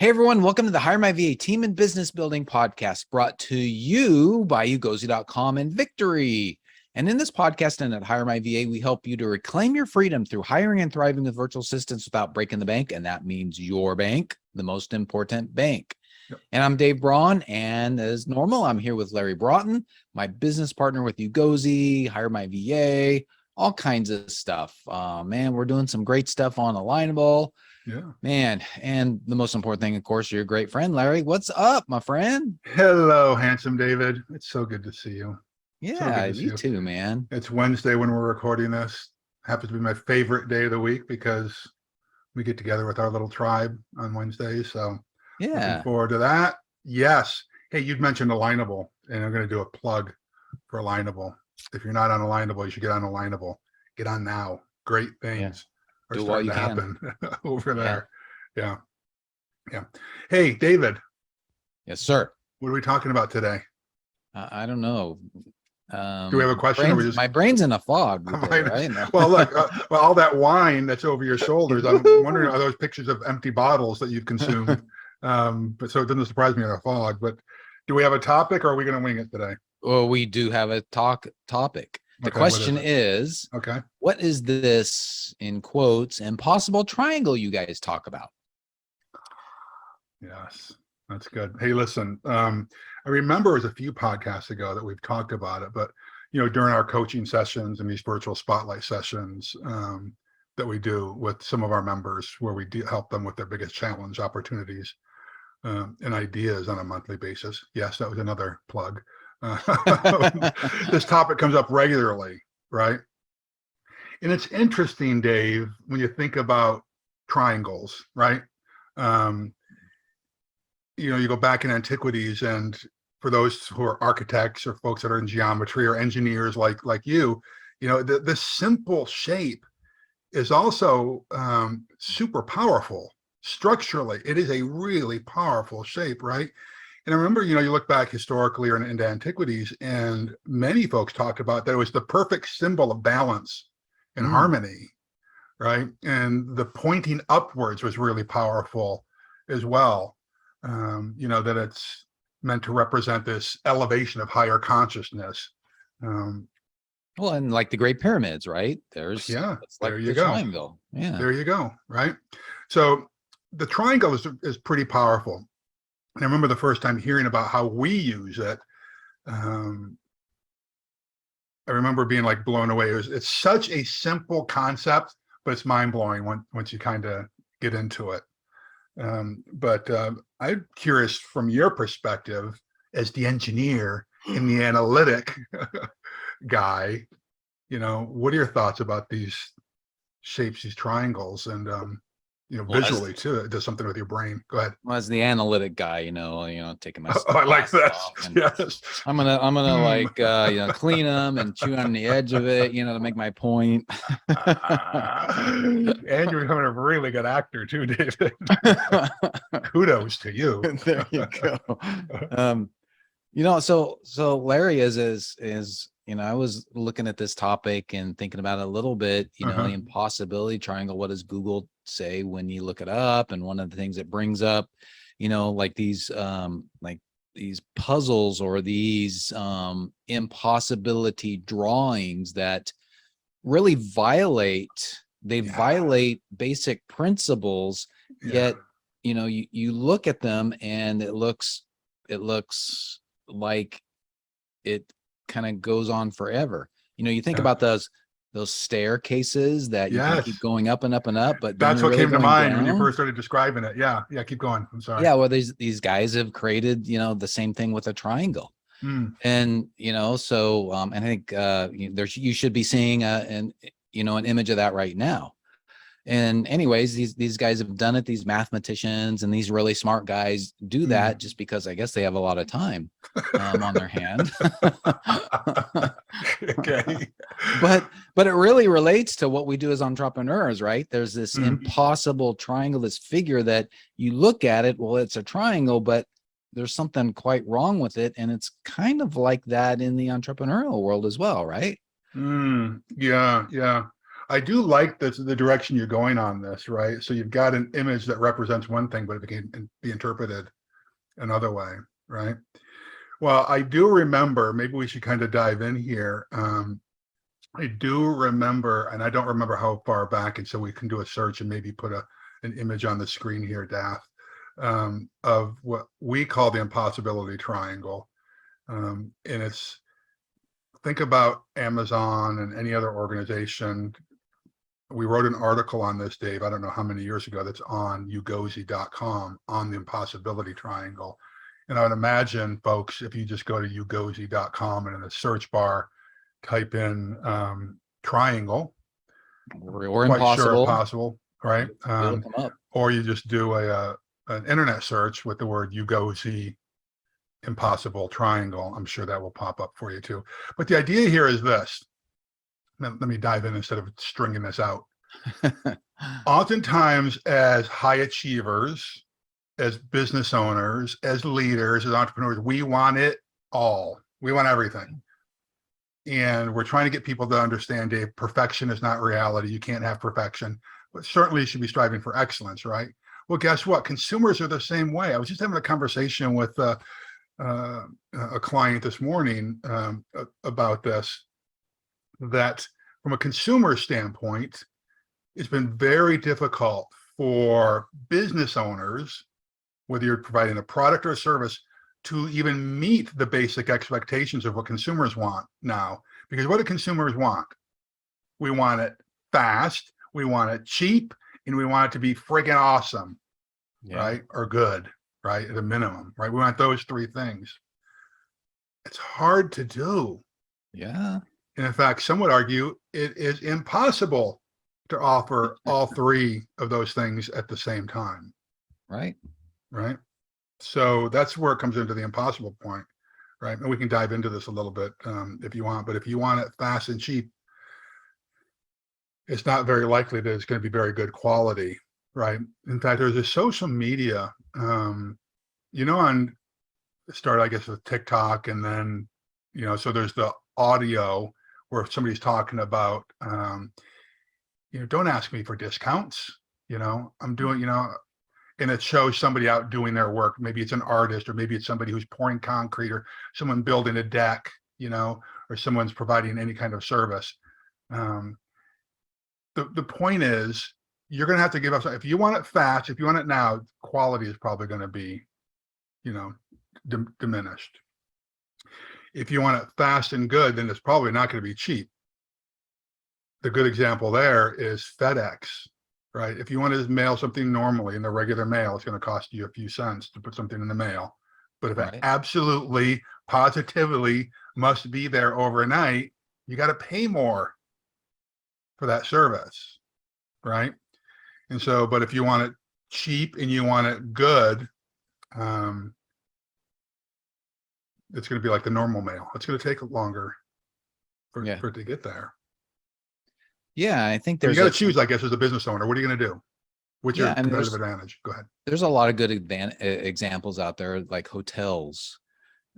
Hey everyone, welcome to the HireMyVA Team and Business Building Podcast, brought to you by ugozi.com and Victory. And in this podcast and at HireMyVA, we help you to reclaim your freedom through hiring and thriving with virtual assistants without breaking the bank. And that means your bank, the most important bank. Yep. And I'm Dave Braun, and as normal, I'm here with Larry Broughton, my business partner with Ugozi, HireMyVA, all kinds of stuff. Man, we're doing some great stuff on Alignable. Yeah, man. And the most important thing, of course, you're a great friend, Larry. What's up, my friend? Hello, handsome David. It's so good to see you. Yeah, you too, man. It's Wednesday when we're recording this. Happens to be my favorite day of the week because we get together with our little tribe on Wednesdays. So yeah, looking forward to that. Yes. Hey, you'd mentioned Alignable, and I'm going to do a plug for Alignable. If you're not on Alignable, you should get on Alignable. Get on now. Great things are starting to happen over there. Yeah. Hey, David. Yes, sir. What are we talking about today? I don't know. Do we have a question? My brain's in a fog. Right? Well, look, all that wine that's over your shoulders, I'm wondering, are those pictures of empty bottles that you've consumed? But so it doesn't surprise me in a fog. But do we have a topic, or are we going to wing it today? Well, we do have a topic. The question is, what is this, in quotes, impossible triangle you guys talk about? Yes, that's good. Hey, listen, I remember it was a few podcasts ago that we've talked about it, but during our coaching sessions and these virtual spotlight sessions that we do with some of our members, where we help them with their biggest challenge, opportunities, and ideas on a monthly basis. Yes, that was another plug. This topic comes up regularly, right? And it's interesting, Dave, when you think about triangles, right? You go back in antiquities, and for those who are architects or folks that are in geometry or engineers like you, the simple shape is also super powerful. Structurally, it is a really powerful shape, right? And I remember, you look back historically or into antiquities, and many folks talked about that it was the perfect symbol of balance and harmony, right? And the pointing upwards was really powerful as well. That it's meant to represent this elevation of higher consciousness. Well, and like the Great Pyramids, right? There you go. Triangle. Yeah. There you go. Right. So the triangle is pretty powerful. And I remember the first time hearing about how we use it. I remember being like blown away. It's such a simple concept, but it's mind blowing once you kind of get into it. But I'm curious from your perspective as the engineer and the analytic guy, what are your thoughts about these shapes, these triangles, and visually too? It does something with your brain. Go ahead. Well, as the analytic guy, taking my I like this. Yes. I'm gonna like clean them and chew on the edge of it, to make my point. And you're becoming a really good actor too, David. Kudos to you. There you go. So Larry is I was looking at this topic and thinking about it a little bit, the impossibility triangle. What does Google say when you look it up? And one of the things it brings up, like these puzzles or these impossibility drawings that really violate basic principles. Yet, you look at them and it looks like it kind of goes on forever. You think about those staircases that you can keep going up and up and up, but that's what came to mind when you first started describing it. Yeah, keep going. I'm sorry. Yeah, well, these guys have created the same thing with a triangle. And so and I think you should be seeing an image of that right now. And anyways, these guys have done it. These mathematicians and these really smart guys do that just because I guess they have a lot of time on their hand. Okay. But it really relates to what we do as entrepreneurs, right? There's this impossible triangle, this figure that you look at it. Well, it's a triangle, but there's something quite wrong with it. And it's kind of like that in the entrepreneurial world as well, right? Yeah. I do like the direction you're going on this, right? So you've got an image that represents one thing, but it can be interpreted another way, right? Well, I do remember, maybe we should kind of dive in here. I do remember, and I don't remember how far back, and so we can do a search and maybe put an image on the screen here, Dath, of what we call the impossibility triangle. And it's, think about Amazon and any other organization. We wrote an article on this, Dave, I don't know how many years ago, that's on ugozi.com on the impossibility triangle. And I would imagine, folks, if you just go to ugozi.com and in the search bar, type in triangle or impossible, impossible, right? It'll come up. Or you just do an internet search with the word Ugozi impossible triangle. I'm sure that will pop up for you too. But the idea here is this. Let me dive in instead of stringing this out. Oftentimes, as high achievers, as business owners, as leaders, as entrepreneurs, we want it all. We want everything. And we're trying to get people to understand, Dave, perfection is not reality. You can't have perfection, but certainly you should be striving for excellence, right? Well, guess what? Consumers are the same way. I was just having a conversation with a client this morning about this, that from a consumer standpoint, it's been very difficult for business owners, whether you're providing a product or a service, to even meet the basic expectations of what consumers want now. Because what do consumers want? We want it fast, we want it cheap, and we want it to be friggin' awesome, right? Or good, right? At a minimum, right? We want those three things. It's hard to do. Yeah. And in fact, some would argue it is impossible to offer all three of those things at the same time. Right. Right. So that's where it comes into the impossible point, right? And we can dive into this a little bit if you want, but if you want it fast and cheap, it's not very likely that it's going to be very good quality, right? In fact, there's a social media, on start, I guess, with TikTok, and then, so there's the audio where somebody's talking about, don't ask me for discounts, I'm doing, and it shows somebody out doing their work. Maybe it's an artist, or maybe it's somebody who's pouring concrete, or someone building a deck, or someone's providing any kind of service. The point is, you're going to have to give up. If you want it fast, if you want it now, quality is probably going to be, diminished. If you want it fast and good, then it's probably not going to be cheap. The good example there is FedEx, right? If you want to mail something normally in the regular mail, it's going to cost you a few cents to put something in the mail. But if it absolutely, positively must be there overnight, you got to pay more for that service, right? And so, but if you want it cheap and you want it good, it's going to be like the normal mail. It's going to take longer for it to get there. Yeah, I think there's you got to choose, I guess, as a business owner. What are you going to do? What's your competitive advantage? Go ahead. There's a lot of good examples out there, like hotels,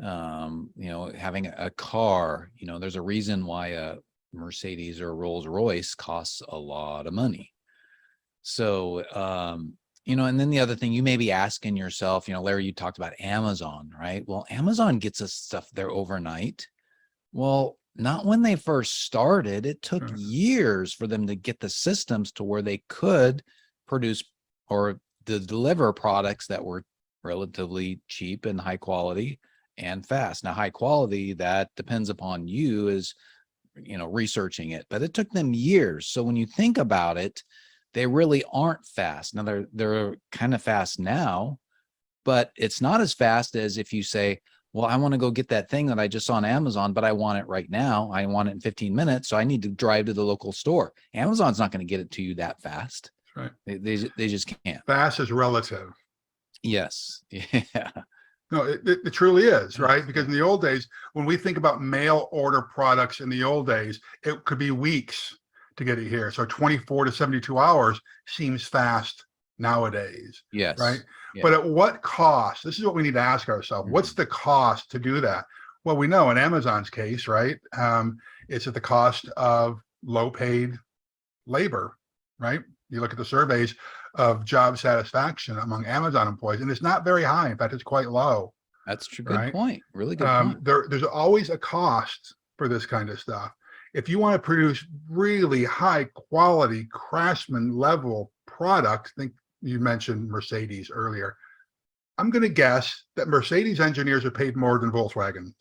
having a car. There's a reason why a Mercedes or Rolls Royce costs a lot of money. So, and then the other thing you may be asking yourself, Larry, you talked about Amazon, right? Well, Amazon gets us stuff there overnight. Well, not when they first started. It took years for them to get the systems to where they could produce or deliver products that were relatively cheap and high quality and fast. Now, high quality, that depends upon you as, researching it, but it took them years. So when you think about it, they really aren't fast. Now they're kind of fast now, but it's not as fast as if you say, well, I want to go get that thing that I just saw on Amazon, but I want it right now. I want it in 15 minutes. So I need to drive to the local store. Amazon's not going to get it to you that fast. Right. They just can't. Fast is relative. Yes. Yeah. No, it truly is, right? Because in the old days, when we think about mail order products in the old days, it could be weeks to get it here. So 24 to 72 hours seems fast nowadays. Yes. Right. Yeah. But at what cost? This is what we need to ask ourselves. What's the cost to do that? Well, we know in Amazon's case, right? It's at the cost of low paid labor, right? You look at the surveys of job satisfaction among Amazon employees, and it's not very high. In fact, it's quite low, That's true. Good right? point. Really good point. There's always a cost for this kind of stuff. If you want to produce really high quality craftsman level product, I think you mentioned Mercedes earlier. I'm going to guess that Mercedes engineers are paid more than Volkswagen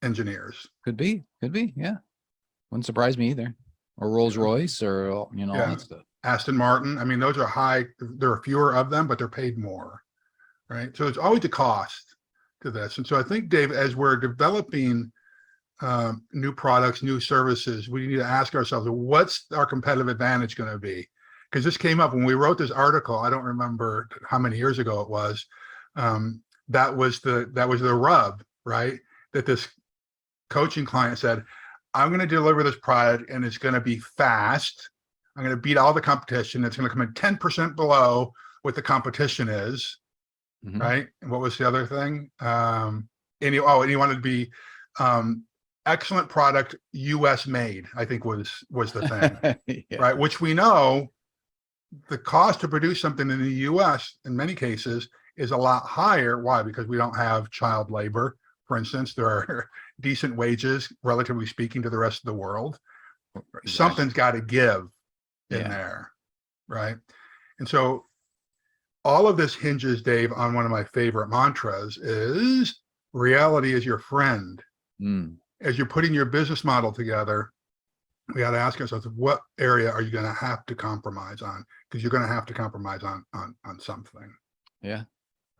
engineers. Could be. Yeah. Wouldn't surprise me either. Or Rolls Royce, or all that stuff. Aston Martin. I mean, those are high. There are fewer of them, but they're paid more, right? So it's always a cost to this. And so I think, Dave, as we're developing new products, new services, we need to ask ourselves, what's our competitive advantage going to be? Because this came up when we wrote this article. I don't remember how many years ago it was. That was the rub, right? That this coaching client said, I'm going to deliver this product and it's going to be fast. I'm going to beat all the competition. It's going to come in 10% below what the competition is, right? And what was the other thing? And he wanted to be excellent product, US made, I think was the thing, yeah. Right? Which we know the cost to produce something in the US in many cases is a lot higher. Why? Because we don't have child labor, for instance. There are decent wages, relatively speaking, to the rest of the world. Exactly. Something's got to give in there, right? And so all of this hinges, Dave, on one of my favorite mantras is reality is your friend. As you're putting your business model together, we got to ask ourselves, what area are you going to have to compromise on? Because you're going to have to compromise on something. Yeah.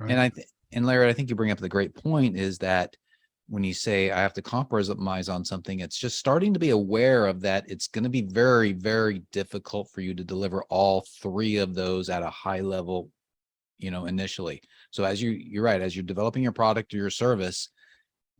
Right? And Larry, I think you bring up the great point is that when you say I have to compromise on something, it's just starting to be aware of that. It's going to be very, very difficult for you to deliver all three of those at a high level, initially. So as you're right, as you're developing your product or your service,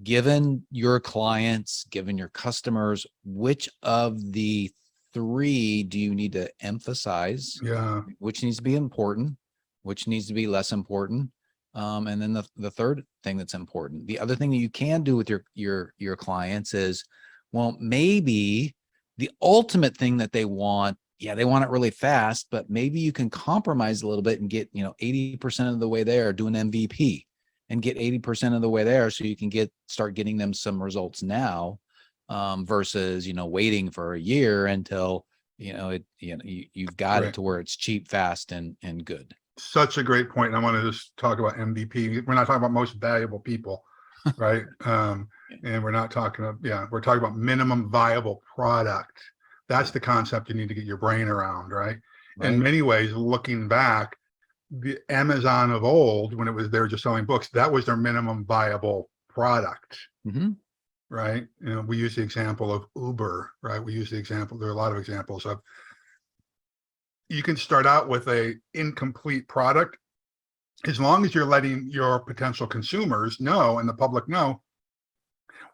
given your clients, given your customers, which of the three do you need to emphasize? Yeah. Which needs to be important, which needs to be less important? And then the third thing that's important, the other thing that you can do with your clients is, well, maybe the ultimate thing that they want, they want it really fast, but maybe you can compromise a little bit and get 80% of the way there, do an MVP and get 80% of the way there, so you can start getting them some results now, versus waiting for a year until you've got it to where it's cheap, fast, and good. Such a great point. And I want to just talk about MVP. We're not talking about most valuable people, right? And we're not talking about, we're talking about minimum viable product. That's the concept you need to get your brain around, right? In many ways, looking back, the Amazon of old, when they were just selling books, that was their minimum viable product, right? We use the example of Uber, right? There are a lot of examples of, you can start out with a incomplete product as long as you're letting your potential consumers know and the public know,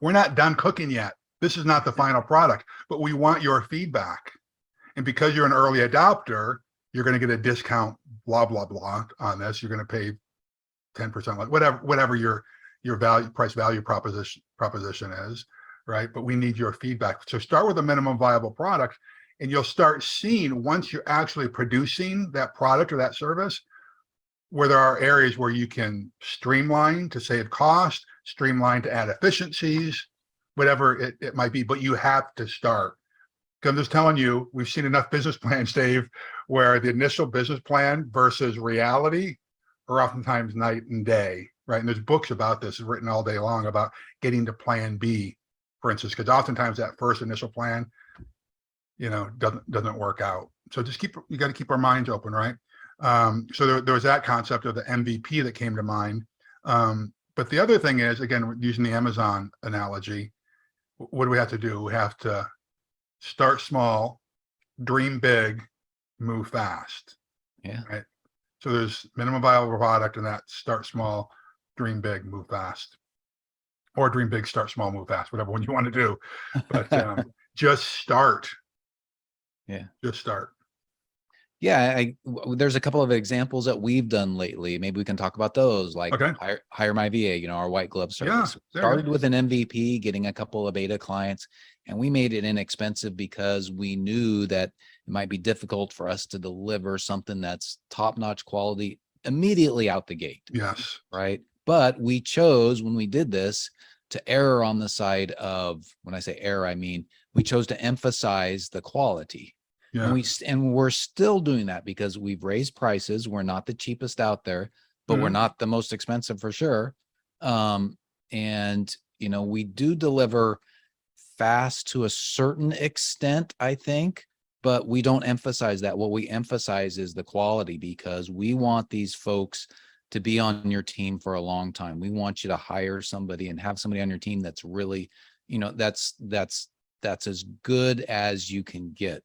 we're not done cooking yet. This is not the final product, but we want your feedback. And because you're an early adopter, you're going to get a discount, blah, blah, blah on this. You're going to pay 10%, like whatever your price value proposition is, right? But we need your feedback. So start with a minimum viable product. And you'll start seeing, once you're actually producing that product or that service, where there are areas where you can streamline to save cost, streamline to add efficiencies, whatever it might be, but you have to start. Because I'm just telling you, we've seen enough business plans, Dave, where the initial business plan versus reality are oftentimes night and day, right? And there's books about this written all day long about getting to plan B, for instance, because oftentimes that first initial plan, doesn't work out. So you got to keep our minds open, right? So there was that concept of the MVP that came to mind. But the other thing is, again, using the Amazon analogy, what do we have to do? We have to start small, dream big, move fast. Yeah. Right. So there's minimum viable product, and that start small, dream big, move fast, or dream big, start small, move fast, whatever one you want to do. But just start. Yeah. Just start. Yeah. There's a couple of examples that we've done lately. Maybe we can talk about those, like HireMyVA, our white glove service. Started with an MVP, getting a couple of beta clients, And we made it inexpensive because we knew that it might be difficult for us to deliver something that's top-notch quality immediately out the gate. Yes. Right. But we chose, when we did this, to err on the side of, when I say error, I mean, we chose to emphasize the quality. Yeah. And we're still doing that because we've raised prices. We're not the cheapest out there, but we're not the most expensive for sure. And, you know, we do deliver fast to a certain extent, I think, but we don't emphasize that. What we emphasize is the quality, because we want these folks to be on your team for a long time. We want you to hire somebody and have somebody on your team that's really, you know, that's as good as you can get,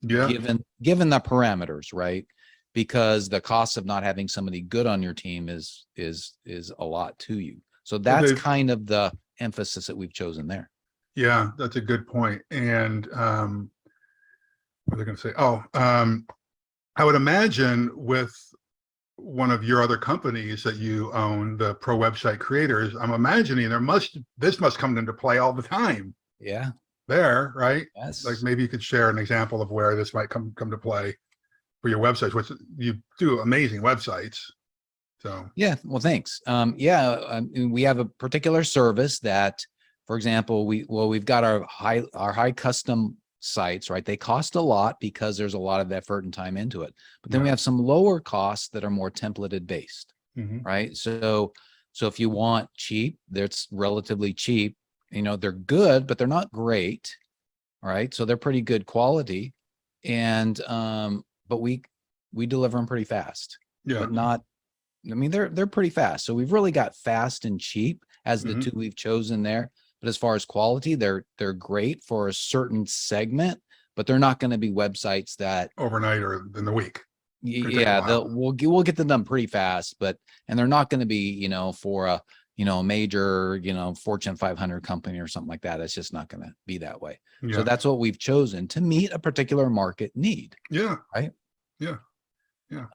given the parameters, right? Because the cost of not having somebody good on your team is a lot to you. So that's kind of the emphasis that we've chosen there. Yeah, that's a good point. And what was I going to say? I would imagine with one of your other companies that you own, the Pro Website Creators, I'm imagining this must come into play all the time. Yeah. There, right? Yes. Like maybe you could share an example of where this might come to play for your websites, which you do amazing websites. So yeah, well, thanks. We have a particular service that, for example, we've got our high custom sites, right? They cost a lot because there's a lot of effort and time into it. But then we have some lower costs that are more templated based, right? So if you want cheap, that's relatively cheap. You know, they're good, but they're not great, right? So they're pretty good quality, and but we deliver them pretty fast. Yeah. But not, I mean, they're pretty fast. So we've really got fast and cheap as the two we've chosen there. But as far as quality, they're great for a certain segment, but they're not going to be websites that overnight or in the week. Yeah, we'll get them done pretty fast, and they're not going to be, you know, for a, you know, major, you know, Fortune 500 company or something like that. It's just not going to be that way. Yeah. So that's what we've chosen to meet a particular market need. Yeah. Right. Yeah. Yeah.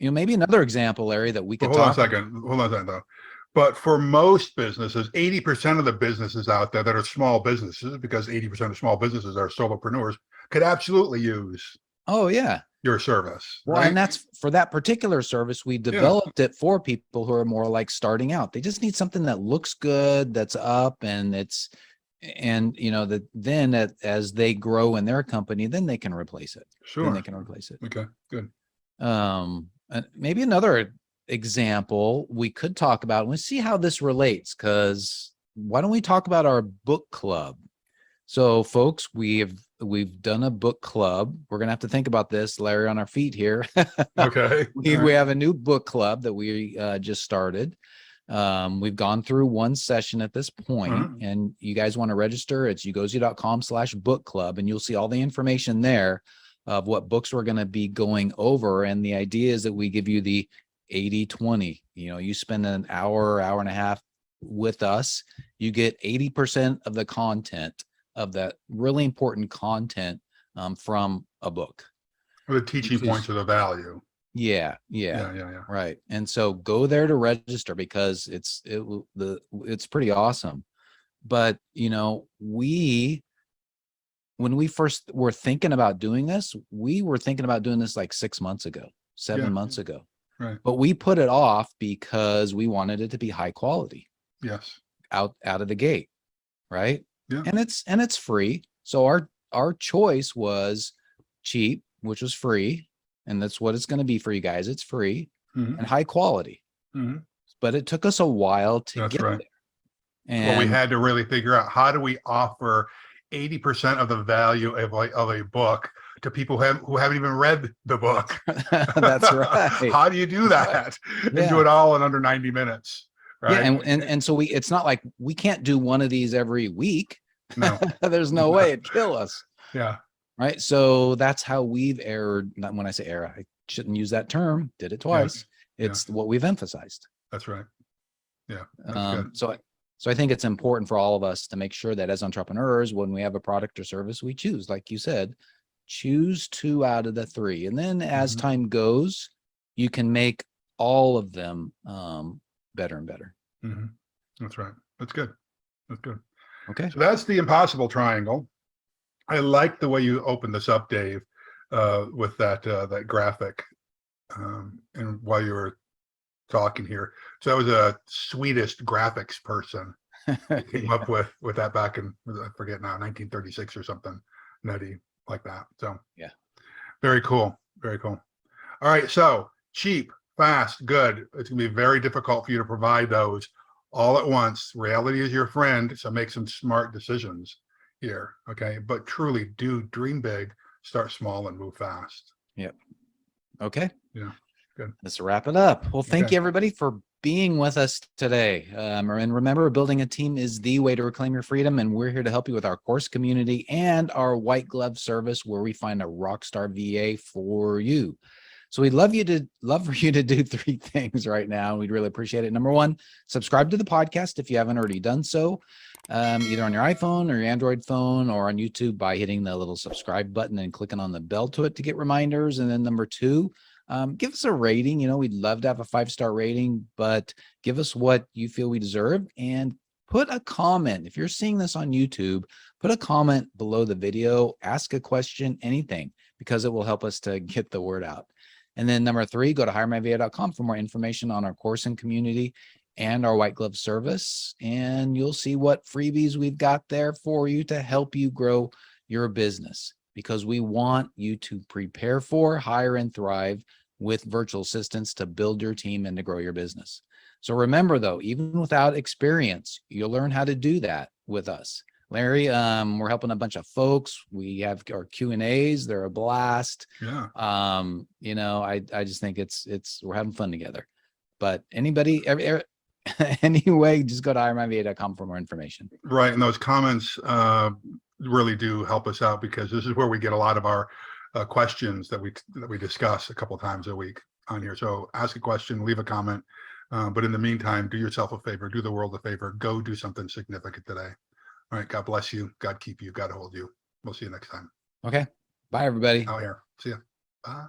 You know, maybe another example, Larry, that we could Hold on a second though. But for most businesses, 80% of the businesses out there that are small businesses, because 80% of small businesses are solopreneurs, could absolutely use your service. Well, right? And that's for that particular service. We developed it for people who are more like starting out. They just need something that looks good, that's up, and you know, that then as they grow in their company, then they can replace it. Sure. Then they can replace it. Okay, good. And maybe another example we could talk about, let's see how this relates, because why don't we talk about our book club? So folks, we've done a book club. We're gonna have to think about this, Larry, on our feet here. Okay. We have a new book club that we just started. We've gone through one session at this point, and you guys want to register, it's ugozi.com/book club, and you'll see all the information there of what books we're going to be going over. And the idea is that we give you the 80-20. You know, you spend an hour and a half with us, you get 80% of the content, of that really important content from a book. Or the teaching points of the value. Yeah. Right. And so go there to register, because it's pretty awesome. But, you know, when we first were thinking about doing this, we were thinking about doing this like 6 months ago, 7 months ago. Right. But we put it off because we wanted it to be high quality. Yes. Out of the gate. Right. Yeah. And it's free. So our choice was cheap, which was free. And that's what it's going to be for you guys. It's free and high quality. But it took us a while to get there. And we had to really figure out, how do we offer 80% of the value of a book to people who haven't even read the book? That's right. How do you do that? And do it all in under 90 minutes? Right. Yeah, and so it's not like we can't do one of these every week. No. There's no way, it'd kill us. Yeah. Right. So that's how we've erred. Not when I say error, I shouldn't use that term. Did it twice. It's what we've emphasized. That's right. Yeah. That's good. So I think it's important for all of us to make sure that as entrepreneurs, when we have a product or service, we choose, like you said, choose 2 out of the 3. And then as time goes, you can make all of them better and better. That's right. That's good. That's good. Okay. So that's the impossible triangle. I like the way you opened this up, Dave, with that graphic. And while you were talking here, so that was a Swedish graphics person who came up with that back in, I forget now, 1936 or something nutty like that. So yeah, very cool, very cool. All right, so cheap, fast, good. It's gonna be very difficult for you to provide those all at once. Reality is your friend, so make some smart decisions here, okay? But truly do dream big, start small, and move fast. Yep. Okay. Yeah, good. Let's wrap it up. Well, thank you everybody for being with us today. And remember, building a team is the way to reclaim your freedom. And we're here to help you with our course community and our white glove service, where we find a rock star VA for you. So we'd love for you to do 3 things right now. We'd really appreciate it. Number 1, subscribe to the podcast if you haven't already done so, either on your iPhone or your Android phone or on YouTube by hitting the little subscribe button and clicking on the bell to it to get reminders. And then number 2, give us a rating. You know, we'd love to have a 5-star rating, but give us what you feel we deserve, and put a comment. If you're seeing this on YouTube, put a comment below the video, ask a question, anything, because it will help us to get the word out. And then number 3, go to HireMyVA.com for more information on our course and community and our white glove service. And you'll see what freebies we've got there for you to help you grow your business, because we want you to prepare for, hire, and thrive with virtual assistants to build your team and to grow your business. So remember, though, even without experience, you'll learn how to do that with us. Larry, we're helping a bunch of folks. We have our Q&As. They're a blast. Yeah. You know, I just think we're having fun together. But anybody, anyway, just go to HireMyVA.com for more information. Right. And those comments really do help us out, because this is where we get a lot of our questions that we discuss a couple of times a week on here. So ask a question, leave a comment. But in the meantime, do yourself a favor, do the world a favor, go do something significant today. All right. God bless you. God keep you. God hold you. We'll see you next time. Okay. Bye, everybody. Out here. See ya. Bye.